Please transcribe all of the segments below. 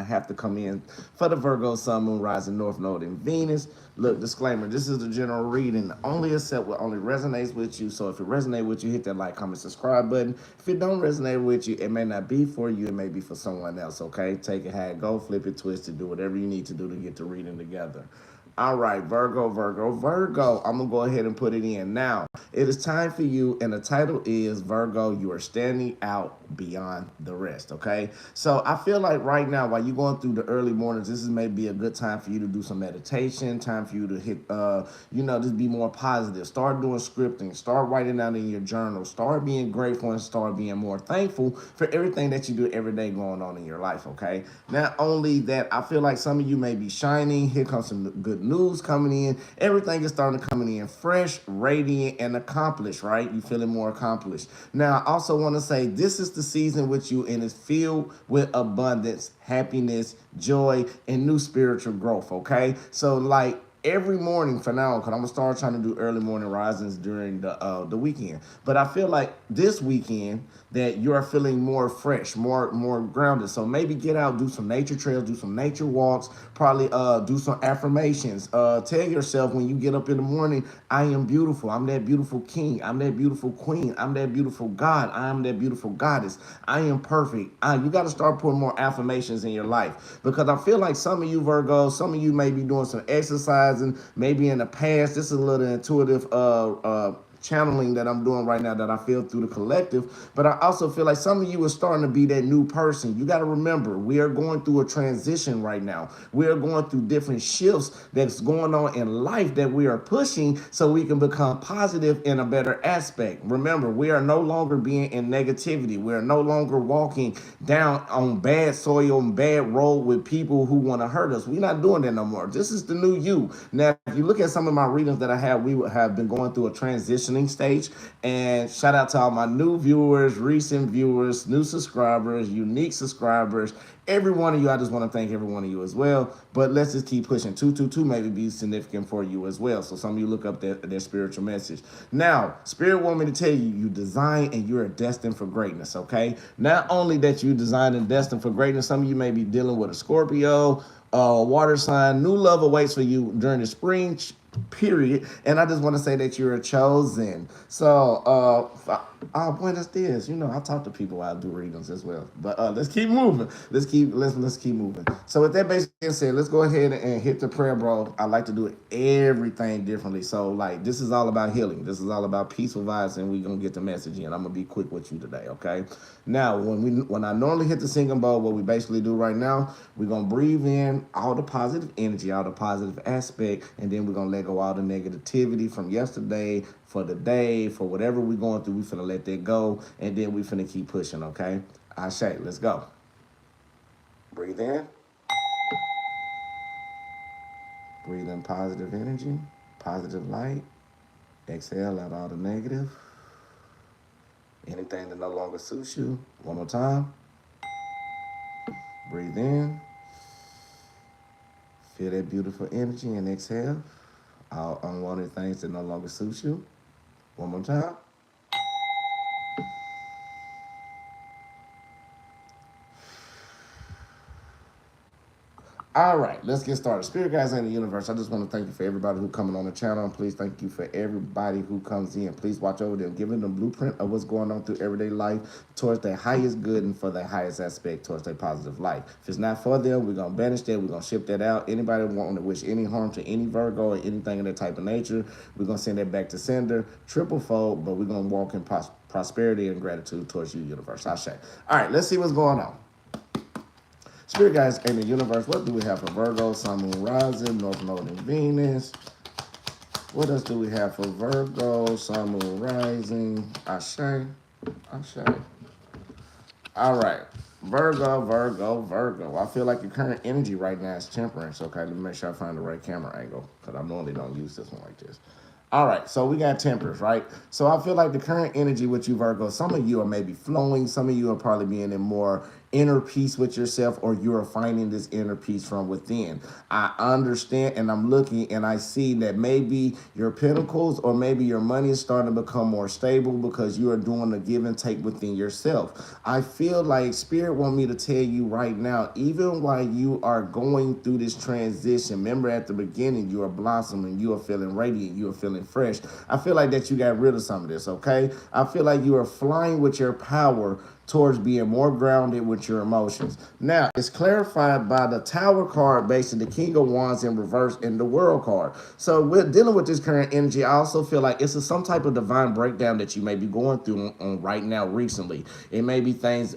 have to come in for the Virgo, Sun, Moon, Rising, North Node, and Venus. Look, disclaimer, this is the general reading. Only accept what only resonates with you. So if it resonates with you, hit that like, comment, subscribe button. If it don't resonate with you, it may not be for you. It may be for someone else, okay? Take it, how it go, flip it, twist it, do whatever you need to do to get the reading together. All right, Virgo, Virgo, Virgo. I'm going to go ahead and put it in. Now, it is time for you, and the title is Virgo, you are standing out beyond the rest, okay? So I feel like right now, while you're going through the early mornings, this is maybe a good time for you to do some meditation, time for you to hit, just be more positive. Start doing scripting. Start writing out in your journal. Start being grateful and start being more thankful for everything that you do every day going on in your life, okay? Not only that, I feel like some of you may be shining. Here comes some good news coming in. Everything is starting to coming in fresh, radiant, and accomplished, right? You feeling more accomplished. Now, I also want to say this is the season with you and it's filled with abundance, happiness, joy, and new spiritual growth, okay? So, like, every morning for now, because I'm gonna start trying to do early morning risings during the weekend. But I feel like this weekend that you are feeling more fresh, more grounded. So maybe get out, do some nature trails, do some nature walks, probably do some affirmations. Tell yourself when you get up in the morning, I am beautiful. I'm that beautiful king. I'm that beautiful queen. I'm that beautiful God. I am that beautiful goddess. I am perfect. You got to start putting more affirmations in your life because I feel like some of you Virgos, some of you may be doing some exercising, maybe in the past. This is a little intuitive channeling that I'm doing right now that I feel through the collective, but I also feel like some of you are starting to be that new person. You got to remember, we are going through a transition right now. We are going through different shifts that's going on in life that we are pushing so we can become positive in a better aspect. Remember, we are no longer being in negativity. We are no longer walking down on bad soil and bad road with people who want to hurt us. We're not doing that no more. This is the new you. Now, if you look at some of my readings that I have, we have been going through a transitioning stage. And shout out to all my new viewers, recent viewers, new subscribers, unique subscribers, every one of you. I just want to thank every one of you as well. But let's just keep pushing. 222 maybe be significant for you as well. So some of you look up their spiritual message. Now, Spirit want me to tell you, you design and you're destined for greatness, okay? Not only that you design and destined for greatness, some of you may be dealing with a Scorpio, water sign. New love awaits for you during the spring period. And I just want to say that you're chosen. So, buenos dias. You know, I talk to people while I do readings as well. But let's keep moving. Let's keep moving. So with that basically said, let's go ahead and hit the prayer, bro. I like to do everything differently. So like this is all about healing. This is all about peaceful vibes, and we're gonna get the message in. I'm gonna be quick with you today, okay? Now, when I normally hit the singing bowl, what we basically do right now, we're gonna breathe in all the positive energy, all the positive aspect, and then we're gonna let go all the negativity from yesterday, for the day, for whatever we're going through. We finna let that go, and then we finna keep pushing, okay? Ashe, let's go. Breathe in. Breathe in positive energy, positive light. Exhale out all the negative. Anything that no longer suits you. One more time. Breathe in. Feel that beautiful energy and exhale. All unwanted things that no longer suit you. One more time. All right, let's get started. Spirit guys in the universe, I just want to thank you for everybody who coming on the channel. And please thank you for everybody who comes in. Please watch over them, giving them blueprint of what's going on through everyday life towards their highest good and for their highest aspect towards their positive life. If it's not for them, we're going to banish that. We're going to ship that out. Anybody wanting to wish any harm to any Virgo or anything of that type of nature, we're going to send that back to sender, triple fold, but we're going to walk in prosperity and gratitude towards you, universe. Ashe. All right, let's see what's going on. Spirit guys in the universe, what do we have for Virgo, Sun, Moon, Rising, North Node, and Venus? What else do we have for Virgo, Sun, Moon, Rising? Ashe. All right. Virgo. I feel like your current energy right now is temperance. Okay, let me make sure I find the right camera angle because I normally don't use this one like this. All right, so we got temperance, right? So I feel like the current energy with you, Virgo, some of you are maybe flowing. Some of you are probably being in more inner peace with yourself, or you are finding this inner peace from within. I understand, and I'm looking and I see that maybe your pentacles or maybe your money is starting to become more stable because you are doing the give and take within yourself. I feel like Spirit want me to tell you right now, even while you are going through this transition, remember at the beginning you are blossoming, you are feeling radiant, you are feeling fresh. I feel like that you got rid of some of this, okay? I feel like you are flying with your power towards being more grounded with your emotions. Now, it's clarified by the Tower card based on the King of Wands in reverse and the World card. So we're dealing with this current energy. I also feel like it's some type of divine breakdown that you may be going through on right now recently. It may be things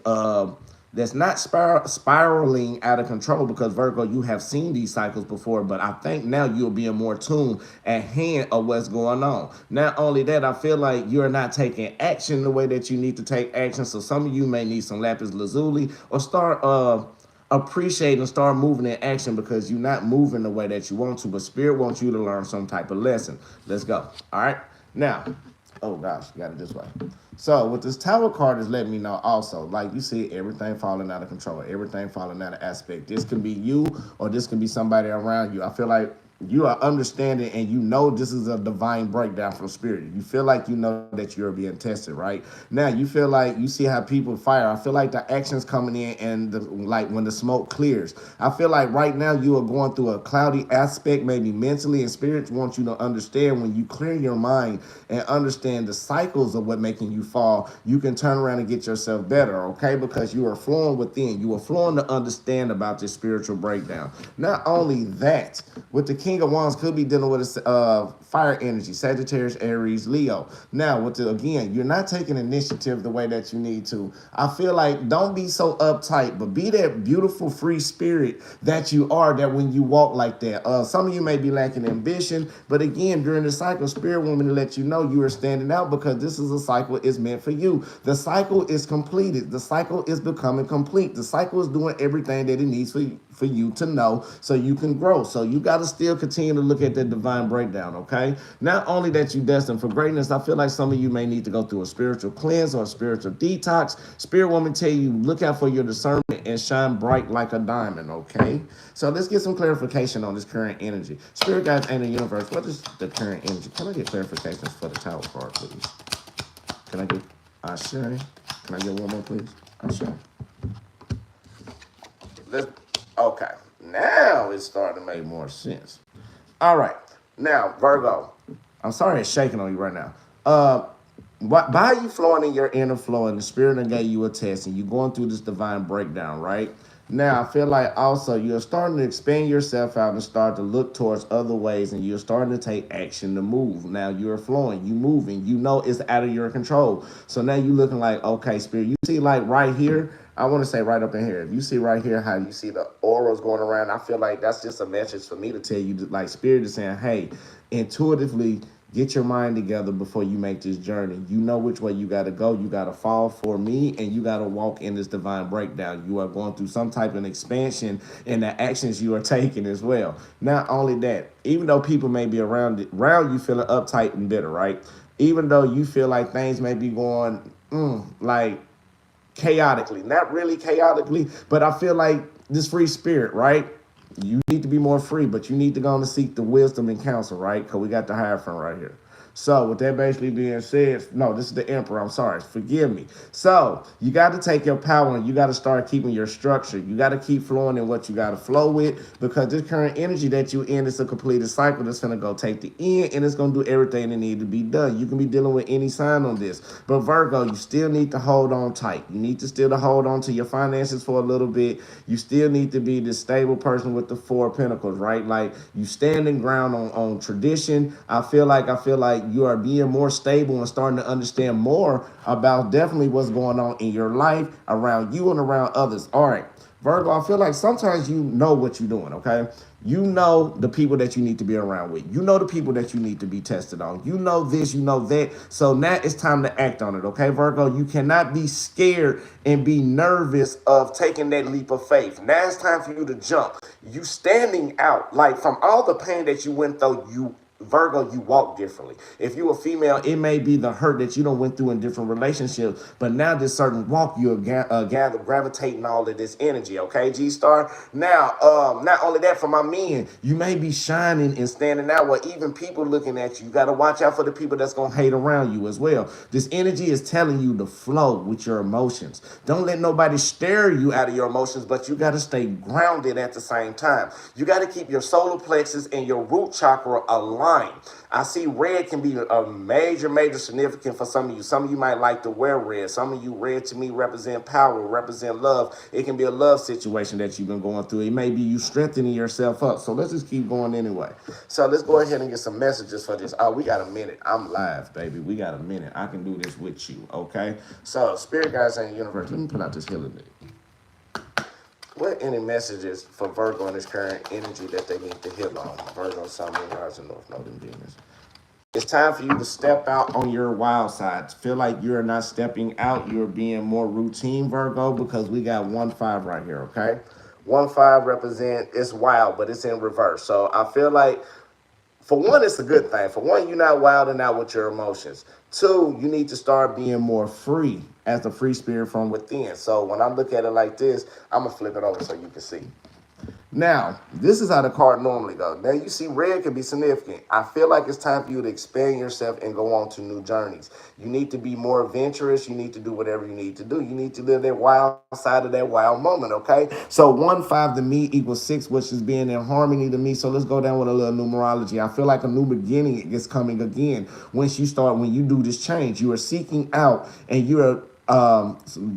that's not spiraling out of control, because Virgo, you have seen these cycles before, but I think now you'll be in more tune at hand of what's going on. Not only that, I feel like you're not taking action the way that you need to take action. So some of you may need some lapis lazuli, or start appreciate and start moving in action, because you're not moving the way that you want to, but Spirit wants you to learn some type of lesson. Let's go. All right. Now, oh gosh, got it this way. So what this Tower card is letting me know also, like you see, everything falling out of control, everything falling out of aspect. This can be you, or this can be somebody around you. I feel like you are understanding, and you know this is a divine breakdown from Spirit. You feel like you know that you're being tested, right? Now you feel like you see how people fire. I feel like the action's coming in, and like when the smoke clears. I feel like right now you are going through a cloudy aspect, maybe mentally, and Spirit wants you to understand, when you clear your mind and understand the cycles of what making you fall, you can turn around and get yourself better, okay? Because you are flowing within. You are flowing to understand about this spiritual breakdown. Not only that, with the King of Wands could be dealing with fire energy, Sagittarius, Aries, Leo. Now, again, you're not taking initiative the way that you need to. I feel like don't be so uptight, but be that beautiful, free spirit that you are, that when you walk like that. Some of you may be lacking ambition, but again, during the cycle, Spirit want me to let you know you are standing out, because this is a cycle is meant for you. The cycle is completed. The cycle is becoming complete. The cycle is doing everything that it needs for you to know, so you can grow. So you got to still continue to look at that divine breakdown, okay? Not only that you destined for greatness, I feel like some of you may need to go through a spiritual cleanse or a spiritual detox. Spirit want me to tell you, look out for your discernment and shine bright like a diamond, okay? So let's get some clarification on this current energy. Spirit guides and the universe, what is the current energy? Can I get clarifications for the Tower card, please? Can I get Ashe? Can I get one more, please? Ashe. Okay, now it's starting to make more sense. All right, now Virgo, I'm sorry it's shaking on you right now. By you flowing in your inner flow, and the Spirit that gave you a test, and you going through this divine breakdown, right? Now, I feel like also you're starting to expand yourself out and start to look towards other ways, and you're starting to take action to move. Now you're flowing, you moving, you know it's out of your control. So now you're looking like, okay, Spirit, you see like right here, I want to say right up in here, if you see right here how you see the auras going around, I feel like that's just a message for me to tell you, that, like Spirit is saying, hey, intuitively, get your mind together before you make this journey. You know which way you got to go. You got to fall for me, and you got to walk in this divine breakdown. You are going through some type of expansion in the actions you are taking as well. Not only that, even though people may be around you feeling uptight and bitter, right? Even though you feel like things may be going like chaotically, not really chaotically, but I feel like this free spirit, right? You need to be more free, but you need to go on to seek the wisdom and counsel, right? Because we got the Hierophant right here. So with that basically being said, no, this is the Emperor. I'm sorry. Forgive me. So you got to take your power, and you got to start keeping your structure. You got to keep flowing in what you got to flow with, because this current energy that you in is a completed cycle that's going to go take the end, and it's going to do everything that needs to be done. You can be dealing with any sign on this. But Virgo, you still need to hold on tight. You need to still hold on to your finances for a little bit. You still need to be this stable person with the Four of Pentacles, right? Like you standing ground on tradition. I feel like you are being more stable and starting to understand more about definitely what's going on in your life, around you and around others. All right, Virgo, I feel like sometimes you know what you're doing, okay? You know the people that you need to be around with. You know the people that you need to be tested on. You know this, you know that. So now it's time to act on it, okay, Virgo? You cannot be scared and be nervous of taking that leap of faith. Now it's time for you to jump. You standing out, like from all the pain that you went through, Virgo, you walk differently. If you a female, it may be the hurt that you don't went through in different relationships, but now this certain walk, you're gravitating all of this energy, okay, G-Star? Now, not only that, for my men, you may be shining and standing out where even people looking at you. You got to watch out for the people that's going to hate around you as well. This energy is telling you to flow with your emotions. Don't let nobody stare you out of your emotions, but you got to stay grounded at the same time. You got to keep your solar plexus and your root chakra aligned. I see red can be a major significant for some of you. Some of you might like to wear red. Some of you, red to me represent power, represent love. It can be a love situation that you've been going through. It may be you strengthening yourself up. So let's just keep going anyway. So let's go ahead and get some messages for this. Oh, we got a minute. I'm live, baby. We got a minute. I can do this with you, okay? So spirit guides and universe. Let me pull out this healing deck. What any messages for Virgo in this current energy that they need to heal on? Virgo, Sun, Moon, Rising, North Node, and Venus. It's time for you to step out on your wild side. Feel like you're not stepping out. You're being more routine, Virgo, because we got 1-5 right here, okay? 1-5 represent, it's wild, but it's in reverse. So I feel like, for one, it's a good thing. For one, you're not wilding out with your emotions. Two, you need to start being more free as the free spirit from within. So when I look at it like this, I'm going to flip it over so you can see. Now, this is how the card normally goes. Now, you see red can be significant. I feel like it's time for you to expand yourself and go on to new journeys. You need to be more adventurous. You need to do whatever you need to do. You need to live that wild side of that wild moment, okay? So 1-5 to me equals 6, which is being in harmony to me. So let's go down with a little numerology. I feel like a new beginning is coming again. When you do this change, you are seeking out and you are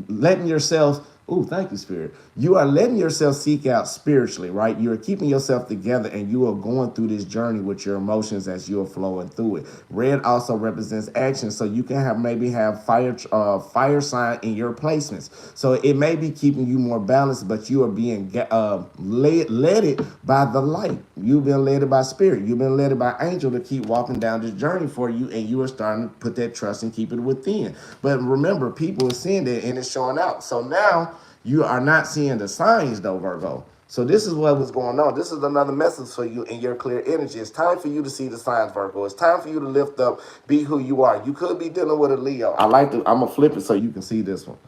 letting yourself. Oh, thank you, Spirit. You are letting yourself seek out spiritually, right? You are keeping yourself together and you are going through this journey with your emotions as you are flowing through it. Red also represents action. So you can maybe have fire sign in your placements. So it may be keeping you more balanced, but you are being led by the light. You've been led by Spirit. You've been led by angel to keep walking down this journey for you, and you are starting to put that trust and keep it within. But remember, people are seeing that and it's showing out. So now you are not seeing the signs though, Virgo. So this is what was going on. This is another message for you in your clear energy. It's time for you to see the signs, Virgo. It's time for you to lift up, be who you are. You could be dealing with a Leo. I'm going to flip it so you can see this one.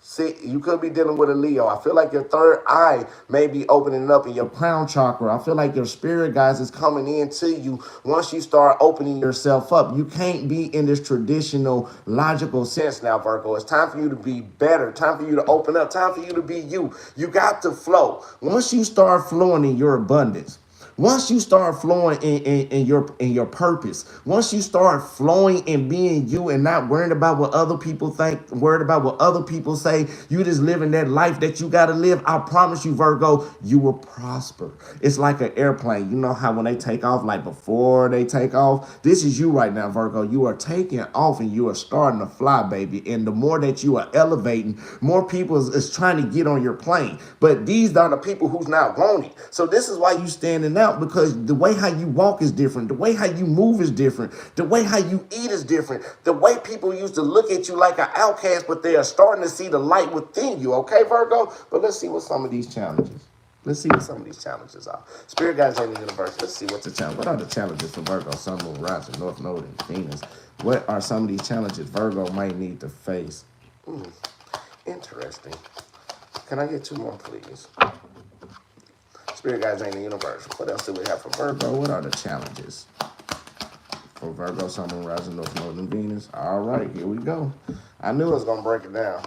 See, you could be dealing with a Leo. I feel like your third eye may be opening up in your crown chakra. I feel like your spirit guides is coming into you once you start opening yourself up. You can't be in this traditional logical sense now, Virgo. It's time for you to be better. Time for you to open up. Time for you to be you. You got to flow. Once you start flowing in your abundance, once you start flowing in your purpose, once you start flowing and being you and not worrying about what other people think, worried about what other people say, you just living that life that you got to live, I promise you, Virgo, you will prosper. It's like an airplane. You know how when they take off, like before they take off, this is you right now, Virgo. You are taking off and you are starting to fly, baby. And the more that you are elevating, more people is trying to get on your plane. But these are the people who's not wanting. So this is why you standing out, because the way how you walk is different. The way how you move is different. The way how you eat is different. The way people used to look at you like an outcast, but they are starting to see the light within you. Okay, Virgo? But let's see what some of these challenges. Let's see what some of these challenges are. Spirit guides in the universe. Let's see what's the challenge. What are the challenges for Virgo, Sun, Moon, Rising, North Node, and Venus? What are some of these challenges Virgo might need to face? Interesting. Can I get 2 more, please? Spirit guides in the universe. What else do we have for Virgo? What are the challenges for Virgo, Sun, Moon, Rising, North Node, and Venus? All right, here we go. I knew I was going to break it down.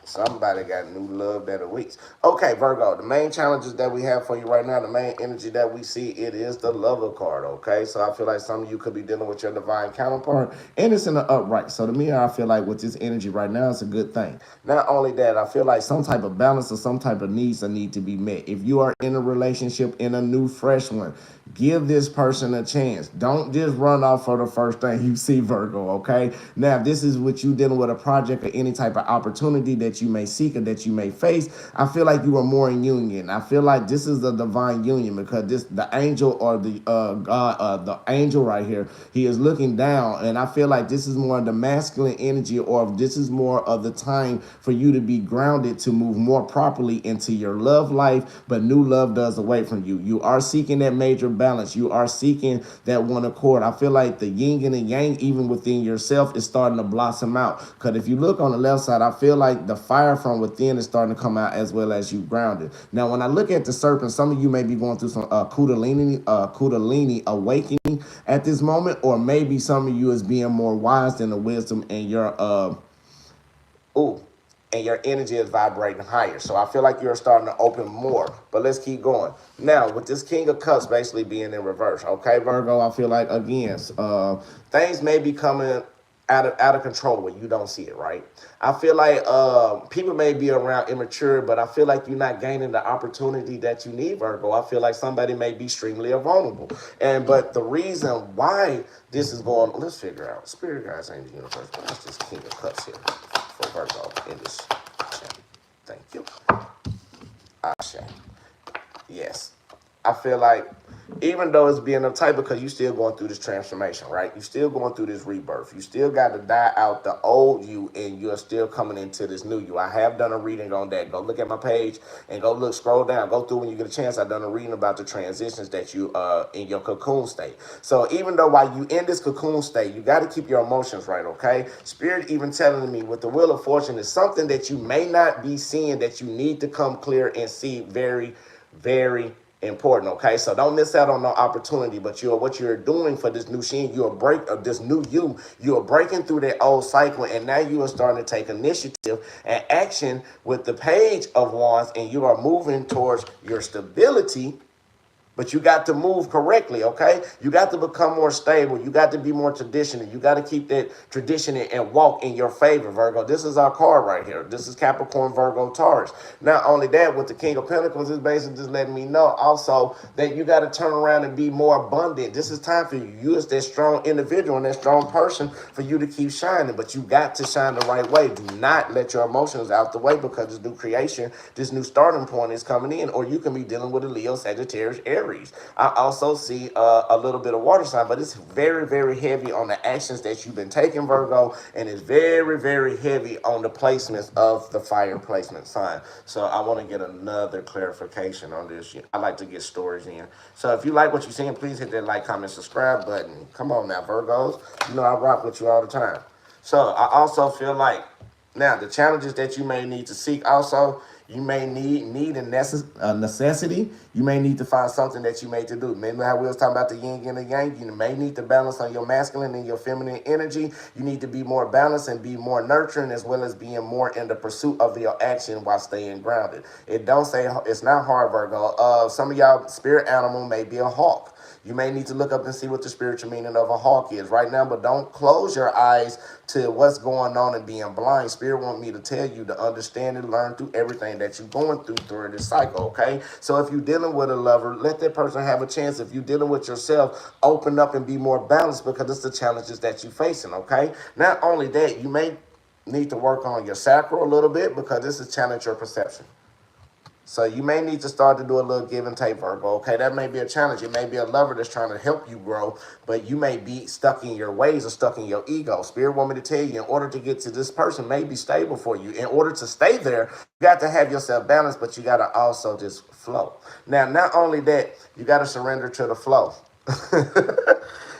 Somebody got new love that awaits. Okay, Virgo, the main challenges that we have for you right now, the main energy that we see, it is the Lover card, okay? So I feel like some of you could be dealing with your divine counterpart, and it's in the upright. So to me, I feel like with this energy right now, it's a good thing. Not only that, I feel like some type of balance or some type of needs that need to be met. If you are in a relationship, in a new, fresh one, give this person a chance. Don't just run off for the first thing you see, Virgo, okay? Now, if this is what you dealing with, a project or any type of opportunity that you you may seek or that you may face, I feel like you are more in union. I feel like this is a divine union because this the angel or the God, the angel right here, he is looking down, and I feel like this is more of the masculine energy, or this is more of the time for you to be grounded to move more properly into your love life, but new love does away from you. You are seeking that major balance. You are seeking that one accord. I feel like the yin and the yang, even within yourself, is starting to blossom out. Because if you look on the left side, I feel like the fire from within is starting to come out as well as you grounded. Now, when I look at the serpent, some of you may be going through some kundalini awakening at this moment, or maybe some of you is being more wise than the wisdom, and your energy is vibrating higher. So I feel like you're starting to open more. But let's keep going. Now, with this King of Cups basically being in reverse, okay, Virgo, I feel like, again, things may be coming out of control when you don't see it, right? I feel like people may be around immature, but I feel like you're not gaining the opportunity that you need, Virgo. I feel like somebody may be extremely vulnerable. But the reason why this is going, let's figure out. Spirit guides, ain't the universe. What's this King of Cups here for Virgo in this channel? Thank you. Ashe. Yes. I feel like even though it's being uptight, because you still going through this transformation, right? You still going through this rebirth. You still got to die out the old you, and you're still coming into this new you. I have done a reading on that. Go look at my page and go look, scroll down, go through when you get a chance. I've done a reading about the transitions that you in your cocoon state. So even though while you in this cocoon state, you got to keep your emotions right, okay? Spirit even telling me with the Wheel of Fortune is something that you may not be seeing that you need to come clear and see very, very important, okay? So don't miss out on no opportunity, but what you're doing for this new Sheen, this new you are breaking through that old cycle, and now you are starting to take initiative and action with the Page of Wands, and you are moving towards your stability. But you got to move correctly, okay? You got to become more stable. You got to be more traditional. You got to keep that tradition and walk in your favor, Virgo. This is our card right here. This is Capricorn, Virgo, Taurus. Not only that, with the King of Pentacles, it's basically just letting me know also that you got to turn around and be more abundant. This is time for you. You as that strong individual and that strong person for you to keep shining. But you got to shine the right way. Do not let your emotions out the way, because this new creation, this new starting point is coming in. Or you can be dealing with a Leo, Sagittarius, Aries. I also see a little bit of water sign, but it's very, very heavy on the actions that you've been taking, Virgo, and it's very, very heavy on the placements of the fire placement sign. So I want to get another clarification on this. I like to get stories in. So if you like what you're seeing, please hit that like, comment, subscribe button. Come on now, Virgos. You know I rock with you all the time. So I also feel like, now the challenges that you may need to seek also, you may need a necessity. You may need to find something that you made to do. Remember how we was talking about the yin and the yang? You may need to balance on your masculine and your feminine energy. You need to be more balanced and be more nurturing, as well as being more in the pursuit of your action while staying grounded. It don't say it's not hard, Virgo. Some of y'all spirit animal may be a hawk. You may need to look up and see what the spiritual meaning of a hawk is right now, but don't close your eyes to what's going on and being blind. Spirit want me to tell you to understand and learn through everything that you're going through during this cycle, okay? So if you're dealing with a lover, let that person have a chance. If you're dealing with yourself, open up and be more balanced, because it's the challenges that you're facing, okay? Not only that, you may need to work on your sacral a little bit, because this is challenge your perception. So you may need to start to do a little give and take, Virgo, okay? That may be a challenge. It may be a lover that's trying to help you grow, but you may be stuck in your ways or stuck in your ego. Spirit want me to tell you, in order to get to this person may be stable for you. In order to stay there, you got to have yourself balanced, but you got to also just flow. Now, not only that, you got to surrender to the flow.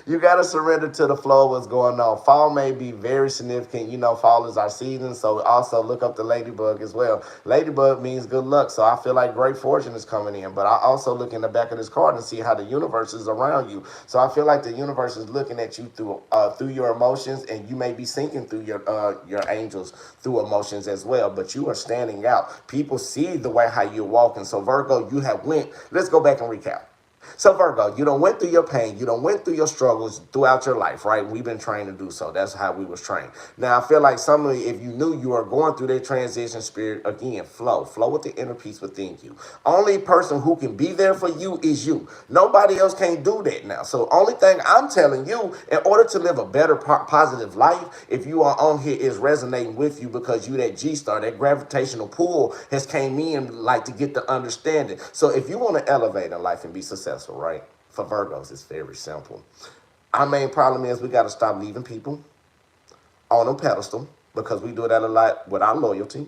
You got to surrender to the flow of what's going on. Fall may be very significant. You know, fall is our season, so also look up the ladybug as well. Ladybug means good luck, so I feel like great fortune is coming in. But I also look in the back of this card and see how the universe is around you. So I feel like the universe is looking at you through your emotions, and you may be sinking through your angels through emotions as well. But you are standing out. People see the way how you're walking. So Virgo, you have went. Let's go back and recap. So Virgo, you don't went through your pain, you don't went through your struggles throughout your life, right? We've been trained to do so. That's how we was trained. Now I feel like some of you, if you knew you were going through that transition spirit, again, flow with the inner peace within you. Only person who can be there for you is you. Nobody else can't do that now. So only thing I'm telling you, in order to live a better positive life, if you are on here, is resonating with you because you that G-star, that gravitational pull has came in like to get the understanding. So if you want to elevate in life and be successful, right? For Virgos, it's very simple. Our main problem is we got to stop leaving people on a pedestal because we do that a lot with our loyalty.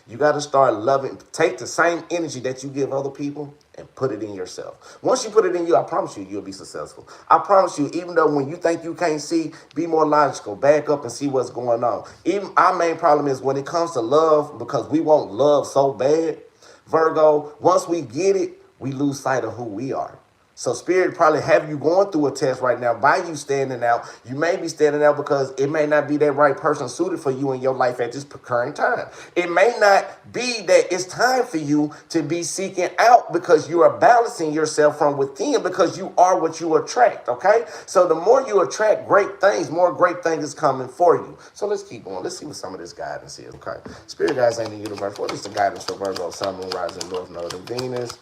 You got to start loving, take the same energy that you give other people and put it in yourself. Once you put it in you, I promise you, you'll be successful. I promise you, even though when you think you can't see, be more logical, back up and see what's going on. Even our main problem is when it comes to love, because we want love so bad, Virgo, once we get it, we lose sight of who we are. So Spirit probably have you going through a test right now by you standing out. You may be standing out because it may not be that right person suited for you in your life at this current time. It may not be that it's time for you to be seeking out because you are balancing yourself from within because you are what you attract, okay? So the more you attract great things, more great things is coming for you. So let's keep going. Let's see what some of this guidance is, okay? Spirit guides in the universe. What is the guidance for Virgo, Sun, Moon, Rising, North Node, and Venus?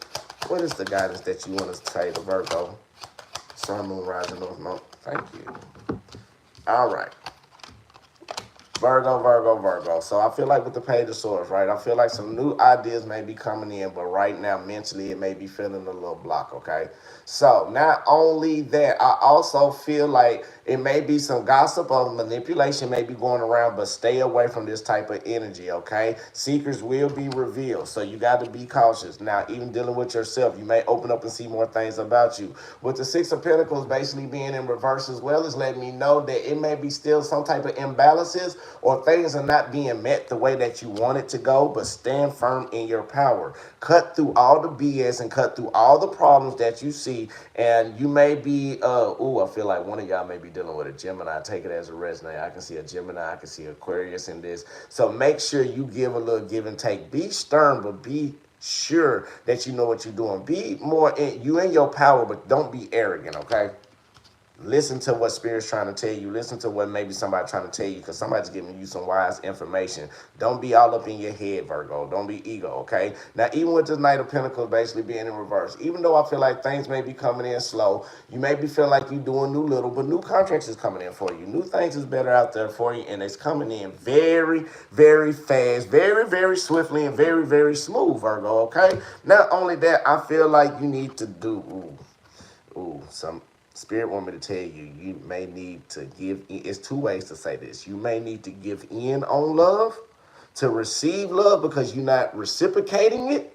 What is the guidance that you want us to say to Virgo? Sun, Moon, Rising, North Node. Thank you. All right. Virgo. So I feel like with the Page of Swords, right? I feel like some new ideas may be coming in, but right now, mentally, it may be feeling a little block, okay? So not only that, I also feel like it may be some gossip or manipulation may be going around, but stay away from this type of energy, okay? Secrets will be revealed, so you got to be cautious. Now, even dealing with yourself, you may open up and see more things about you. With the Six of Pentacles basically being in reverse as well, is letting me know that it may be still some type of imbalances or things are not being met the way that you want it to go, but stand firm in your power. Cut through all the BS and cut through all the problems that you see, and you may be, I feel like one of y'all may be dealing with a Gemini. Take it as a resonate. I can see a Gemini. I can see Aquarius in this. So make sure you give a little give and take. Be stern, but be sure that you know what you're doing. Be more you in your power, but don't be arrogant, okay? Listen to what Spirit's trying to tell you. Listen to what maybe somebody trying to tell you because somebody's giving you some wise information. Don't be all up in your head, Virgo. Don't be ego, okay? Now, even with the Knight of Pentacles basically being in reverse, even though I feel like things may be coming in slow, you maybe feel like you're doing new little, but new contracts is coming in for you. New things is better out there for you, and it's coming in very, very fast, very, very swiftly, and very, very smooth, Virgo, okay? Not only that, I feel like you need to do, some Spirit want me to tell you, you may need to give in. It's two ways to say this. You may need to give in on love to receive love because you're not reciprocating it,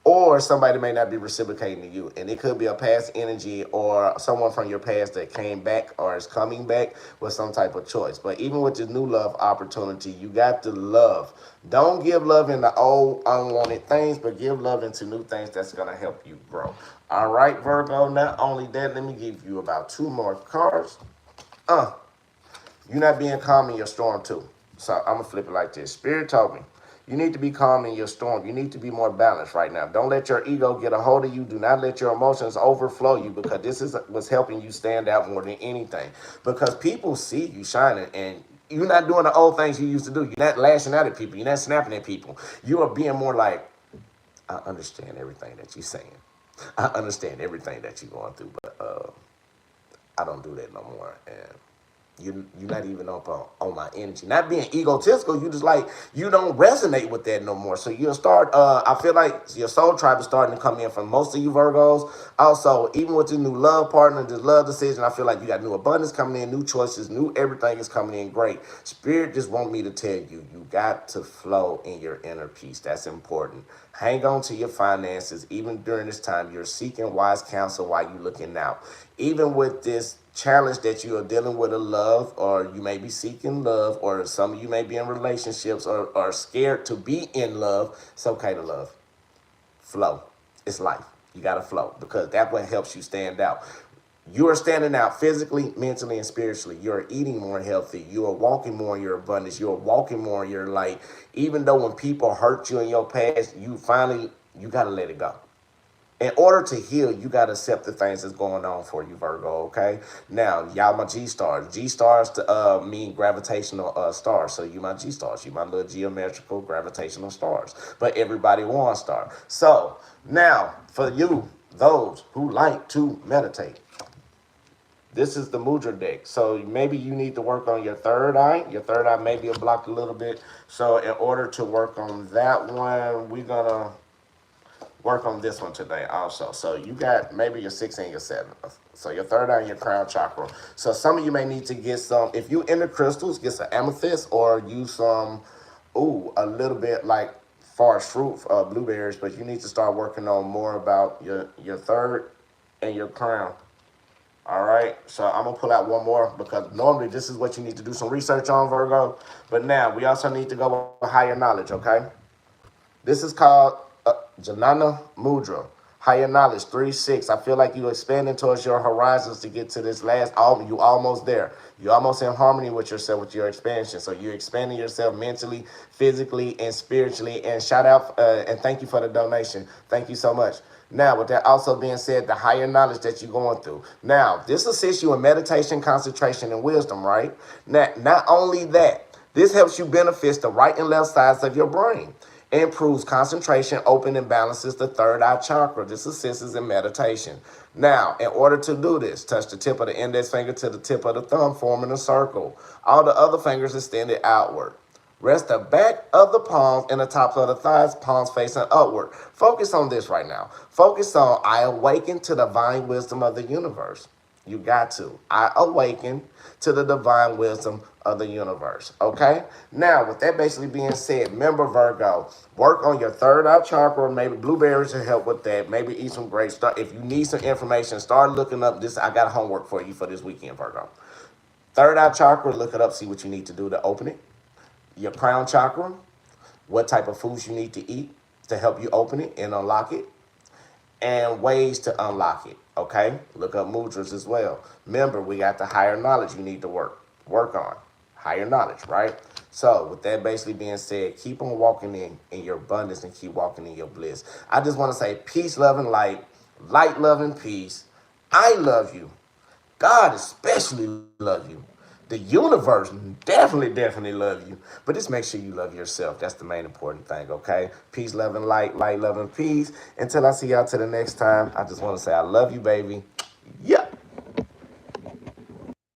or somebody may not be reciprocating to you. And it could be a past energy or someone from your past that came back or is coming back with some type of choice. But even with this new love opportunity, you got to love. Don't give love into old unwanted things, but give love into new things that's going to help you grow. All right, Virgo, not only that, let me give you about 2 more cards. You're not being calm in your storm too. So I'm going to flip it like this. Spirit told me, you need to be calm in your storm. You need to be more balanced right now. Don't let your ego get a hold of you. Do not let your emotions overflow you because this is what's helping you stand out more than anything. Because people see you shining and you're not doing the old things you used to do. You're not lashing out at people. You're not snapping at people. You are being more like, I understand everything that you're saying. I understand everything that you're going through, but I don't do that no more. And you're not even up on my energy. Not being egotistical, you just like, you don't resonate with that no more. So you'll start, I feel like your soul tribe is starting to come in from most of you Virgos. Also, even with your new love partner, this love decision, I feel like you got new abundance coming in, new choices, new everything is coming in great. Spirit just want me to tell you, you got to flow in your inner peace. That's important. Hang on to your finances. Even during this time, you're seeking wise counsel while you're looking out. Even with this challenge that you are dealing with a love, or you may be seeking love, or some of you may be in relationships or are scared to be in love, it's okay to love. Flow. It's life. You got to flow because that's what helps you stand out. You are standing out physically, mentally, and spiritually. You're eating more healthy. You are walking more in your abundance. You are walking more in your light. Even though when people hurt you in your past, you got to let it go. In order to heal, you got to accept the things that's going on for you, Virgo, okay? Now, y'all my G-stars. G-stars mean gravitational stars. So you my G-stars. You my little geometrical gravitational stars. But everybody Waunstar. So, now, for you, those who like to meditate, this is the mudra deck. So maybe you need to work on your third eye. Your third eye may be blocked a little bit. So in order to work on that one, we're going to work on this one today also. So you got maybe your 6th and your 7th. So your third eye and your crown chakra. So some of you may need to get some, if you into crystals, get some amethyst or use some, a little bit like far as fruit, blueberries, but you need to start working on more about your third and your crown. All right, so I'm going to pull out one more because normally this is what you need to do some research on, Virgo. But now we also need to go with higher knowledge, okay? This is called Janana Mudra, higher knowledge, 3-6. I feel like you're expanding towards your horizons to get to this last, you almost there. You're almost in harmony with yourself, with your expansion. So you're expanding yourself mentally, physically, and spiritually. And shout out, and thank you for the donation. Thank you so much. Now, with that also being said, the higher knowledge that you're going through. Now, this assists you in meditation, concentration, and wisdom, right? Now, not only that, this helps you benefit the right and left sides of your brain. Improves concentration, open and balances the third eye chakra. This assists in meditation. Now, in order to do this, touch the tip of the index finger to the tip of the thumb, forming a circle. All the other fingers extended outward. Rest the back of the palms and the tops of the thighs, palms facing upward. Focus on this right now. Focus on, I awaken to the divine wisdom of the universe. You got to. I awaken to the divine wisdom of the universe. Okay? Now, with that basically being said, remember, Virgo, work on your third eye chakra. Maybe blueberries will help with that. Maybe eat some grapes. If you need some information, start looking up this. I got homework for you for this weekend, Virgo. Third eye chakra, look it up, see what you need to do to open it. Your crown chakra, what type of foods you need to eat to help you open it and unlock it, and ways to unlock it, okay? Look up mudras as well. Remember, we got the higher knowledge you need to work on. Higher knowledge, right? So with that basically being said, keep on walking in your abundance and keep walking in your bliss. I just want to say peace, love, and light. Light, love, and peace. I love you. God especially love you. The universe definitely love you. But just make sure you love yourself. That's the main important thing, okay? Peace, love, and light, love, and peace. Until I see y'all till the next time, I just want to say I love you, baby. Yeah.